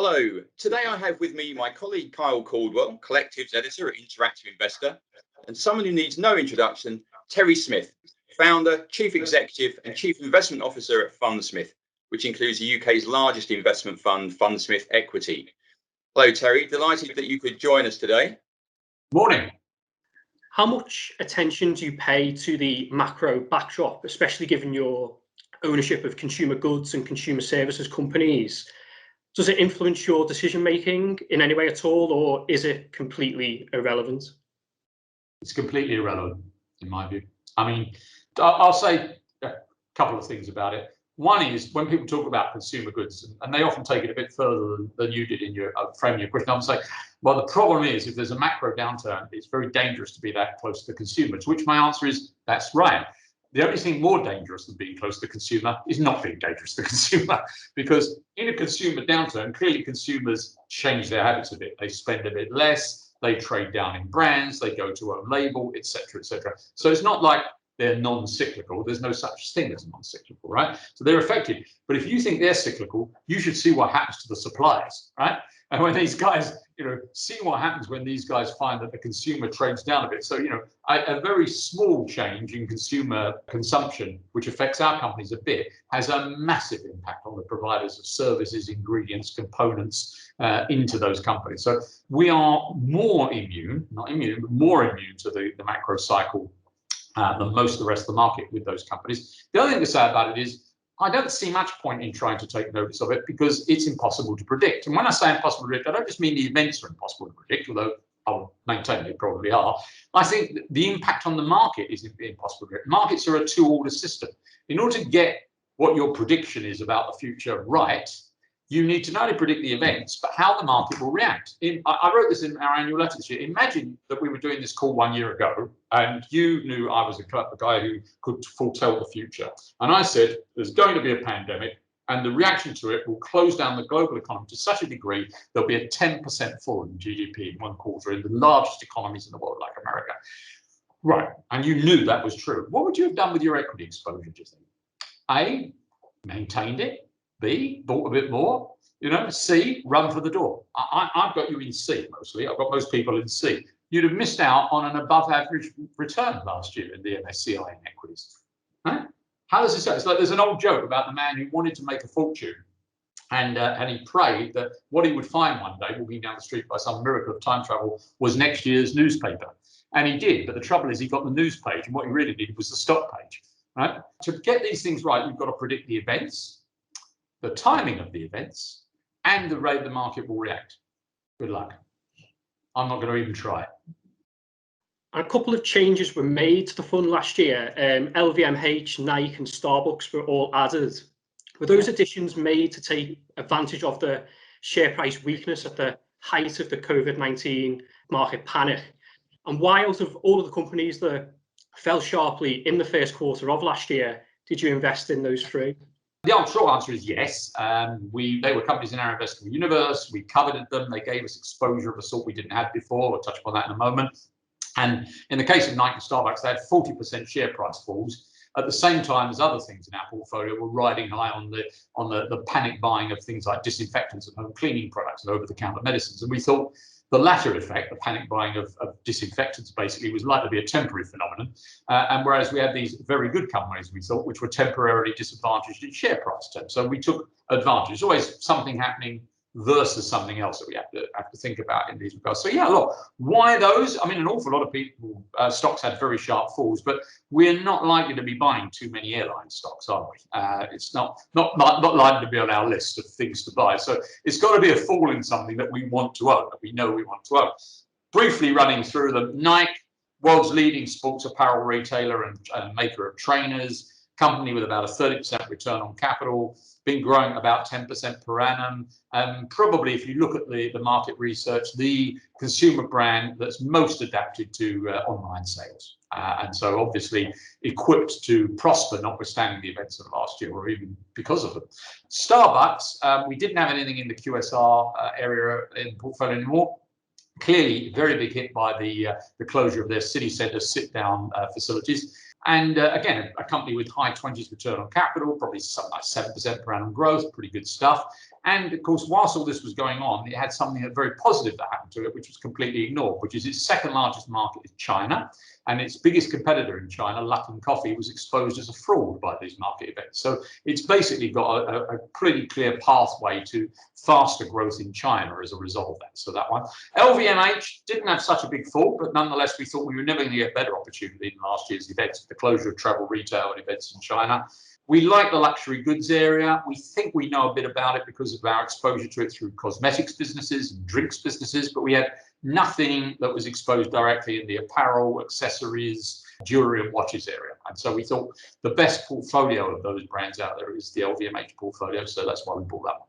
Hello, today I have with me my colleague Kyle Caldwell, Collectives Editor at Interactive Investor, and someone who needs no introduction, Terry Smith, Founder, Chief Executive and Chief Investment Officer at Fundsmith, which includes the UK's largest investment fund, Fundsmith Equity. Hello Terry, delighted that you could join us today. Morning. How much attention do you pay to the macro backdrop, especially given your ownership of consumer goods and consumer services companies? Does it influence your decision making in any way at all, or is it completely irrelevant? It's completely irrelevant, in my view. I mean, I'll say a couple of things about it. One is when people talk about consumer goods, and they often take it a bit further than you did in your framing your question, I'm saying, well, the problem is if there's a macro downturn, it's very dangerous to be that close to the consumer, to which my answer is that's right. The only thing more dangerous than being close to the consumer is not being dangerous to the consumer, because in a consumer downturn, clearly consumers change their habits a bit. They spend a bit less, they trade down in brands, they go to own label, etc., etc. So it's not like they're non-cyclical. There's no such thing as non-cyclical, right? So they're affected. But if you think they're cyclical, you should see what happens to the suppliers, right? And when these guys, see what happens when these guys find that the consumer trades down a bit. So, a very small change in consumer consumption, which affects our companies a bit, has a massive impact on the providers of services, ingredients, components into those companies. So we are more immune, not immune, but more immune to the macro cycle than most of the rest of the market with those companies. The other thing to say about it is, I don't see much point in trying to take notice of it because it's impossible to predict. And when I say impossible to predict, I don't just mean the events are impossible to predict, although I'll maintain they probably are. I think the impact on the market is impossible to predict. Markets are a two-order system. In order to get what your prediction is about the future right, you need to not only predict the events, but how the market will react. I wrote this in our annual letter this year. Imagine that we were doing this call 1 year ago, and you knew I was a guy who could foretell the future. And I said, there's going to be a pandemic, and the reaction to it will close down the global economy to such a degree, there'll be a 10% fall in GDP in 1 quarter in the largest economies in the world, like America. Right, and you knew that was true. What would you have done with your equity exposure, do you think? A, maintained it. B, bought a bit more, C, run for the door. I've got you in C mostly. I've got most people in C. You'd have missed out on an above average return last year in the MSCI in equities. Right? How does this sound? It's like there's an old joke about the man who wanted to make a fortune and he prayed that what he would find one day walking down the street by some miracle of time travel was next year's newspaper. And he did, but the trouble is he got the news page and what he really needed was the stock page. Right? To get these things right, you've got to predict the events, the timing of the events, and the rate the market will react. Good luck. I'm not going to even try it. A couple of changes were made to the fund last year. LVMH, Nike and Starbucks were all added. Were those additions made to take advantage of the share price weakness at the height of the COVID-19 market panic? And why, out of all of the companies that fell sharply in the first quarter of last year, did you invest in those three? The short answer is yes. They were companies in our investment universe. We coveted them. They gave us exposure of a sort we didn't have before. We'll touch upon that in a moment. And in the case of Nike and Starbucks, they had 40% share price falls at the same time as other things in our portfolio were riding high on the panic buying of things like disinfectants and home cleaning products and over-the-counter medicines. And we thought the latter effect, the panic buying of disinfectants, basically was likely to be a temporary phenomenon. And whereas we had these very good companies, we thought, which were temporarily disadvantaged in share price terms. So we took advantage. There's always something happening versus something else that we have to think about in these regards. So yeah, look, why those? I mean, an awful lot of people, stocks had very sharp falls, but we're not likely to be buying too many airline stocks, are we? It's not likely to be on our list of things to buy. So it's got to be a fall in something that we want to own, that we know we want to own. Briefly running through them, Nike, world's leading sports apparel retailer and maker of trainers, company with about a 30% return on capital, been growing about 10% per annum. Probably, if you look at the market research, the consumer brand that's most adapted to online sales. And so obviously equipped to prosper, notwithstanding the events of last year or even because of them. Starbucks, we didn't have anything in the QSR area in the portfolio anymore. Clearly, very big hit by the closure of their city centre sit-down facilities. And again, a company with high 20s return on capital, probably something like 7% per annum growth, pretty good stuff. And of course, whilst all this was going on, it had something very positive that happened to it, which was completely ignored, which is its second largest market is China. And its biggest competitor in China, Luckin Coffee, was exposed as a fraud by these market events. So it's basically got a pretty clear pathway to faster growth in China as a result of that. So that one. LVMH didn't have such a big fall, but nonetheless, we thought we were never going to get better opportunity than last year's events, the closure of travel retail and events in China. We like the luxury goods area. We think we know a bit about it because of our exposure to it through cosmetics businesses and drinks businesses, but we had nothing that was exposed directly in the apparel, accessories, jewelry and watches area. And so we thought the best portfolio of those brands out there is the LVMH portfolio. So that's why we bought that one.